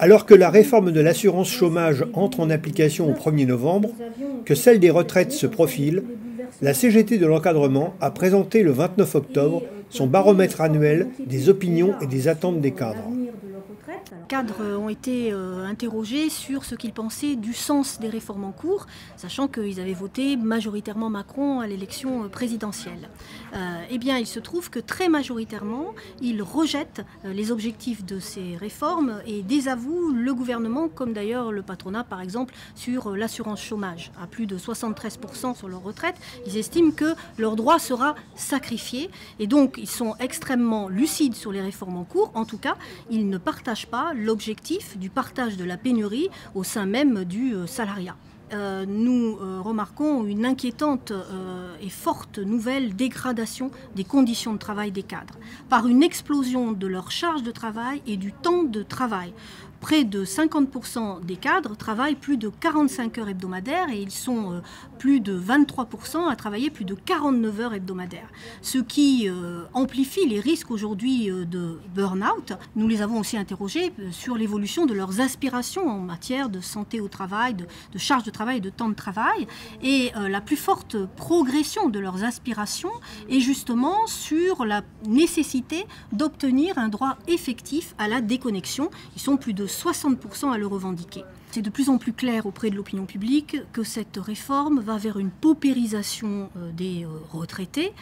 Alors que la réforme de l'assurance chômage entre en application au 1er novembre, que celle des retraites se profile, la CGT de l'encadrement a présenté le 29 octobre son baromètre annuel des opinions et des attentes des cadres. Les cadres ont été interrogés sur ce qu'ils pensaient du sens des réformes en cours, sachant qu'ils avaient voté majoritairement Macron à l'élection présidentielle. Eh bien, il se trouve que très majoritairement, ils rejettent les objectifs de ces réformes et désavouent le gouvernement, comme d'ailleurs le patronat, par exemple, sur l'assurance chômage. À plus de 73% sur leur retraite, ils estiment que leur droit sera sacrifié. Et donc, ils sont extrêmement lucides sur les réformes en cours. En tout cas, ils ne partagent pas l'objectif du partage de la pénurie au sein même du salariat. Nous remarquons une inquiétante et forte nouvelle dégradation des conditions de travail des cadres, par une explosion de leur charge de travail et du temps de travail. Près de 50% des cadres travaillent plus de 45 heures hebdomadaires et ils sont plus de 23% à travailler plus de 49 heures hebdomadaires. Ce qui amplifie les risques aujourd'hui de burn-out. Nous les avons aussi interrogés sur l'évolution de leurs aspirations en matière de santé au travail, de charge de travail et de temps de travail. Et la plus forte progression de leurs aspirations est justement sur la nécessité d'obtenir un droit effectif à la déconnexion. Ils sont plus de 60% à le revendiquer. C'est de plus en plus clair auprès de l'opinion publique que cette réforme va vers une paupérisation des retraités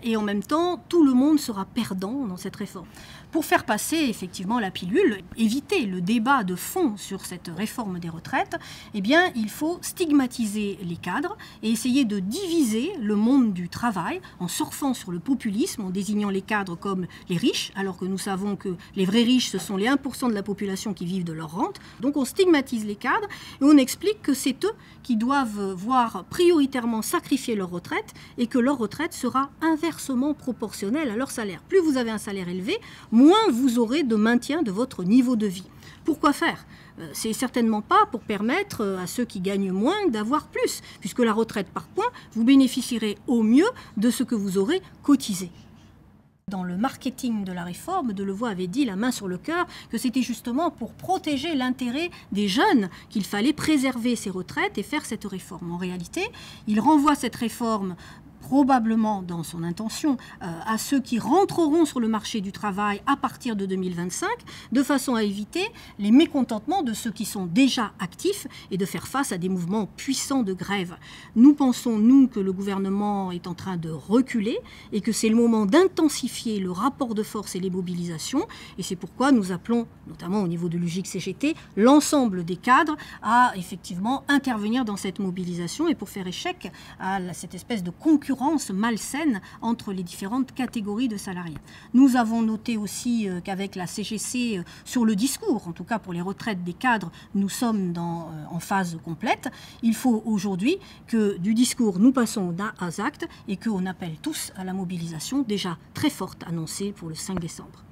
et en même temps, tout le monde sera perdant dans cette réforme. Pour faire passer effectivement la pilule, éviter le débat de fond sur cette réforme des retraites, eh bien, il faut stigmatiser les cadres et essayer de diviser le monde du travail en surfant sur le populisme, en désignant les cadres comme les riches, alors que nous savons que les vrais riches, ce sont les 1% de la population qui vivent de leur rente. Donc on stigmatise les cadres et on explique que c'est eux qui doivent voir prioritairement sacrifier leur retraite et que leur retraite sera inversement proportionnelle à leur salaire. Plus vous avez un salaire élevé, moins vous aurez de maintien de votre niveau de vie. Pourquoi faire ? C'est certainement pas pour permettre à ceux qui gagnent moins d'avoir plus, puisque la retraite par points, vous bénéficierez au mieux de ce que vous aurez cotisé. Dans le marketing de la réforme, Delevoye avait dit la main sur le cœur que c'était justement pour protéger l'intérêt des jeunes qu'il fallait préserver ces retraites et faire cette réforme. En réalité, il renvoie cette réforme probablement dans son intention à ceux qui rentreront sur le marché du travail à partir de 2025, de façon à éviter les mécontentements de ceux qui sont déjà actifs et de faire face à des mouvements puissants de grève. Nous pensons, nous, que le gouvernement est en train de reculer et que c'est le moment d'intensifier le rapport de force et les mobilisations. Et c'est pourquoi nous appelons, notamment au niveau de l'UJIC-CGT, l'ensemble des cadres à effectivement intervenir dans cette mobilisation et pour faire échec à cette espèce de concurrence malsaine entre les différentes catégories de salariés. Nous avons noté aussi qu'avec la CGC sur le discours, en tout cas pour les retraites des cadres, nous sommes en phase complète. Il faut aujourd'hui que du discours nous passons aux actes et qu'on appelle tous à la mobilisation déjà très forte annoncée pour le 5 décembre.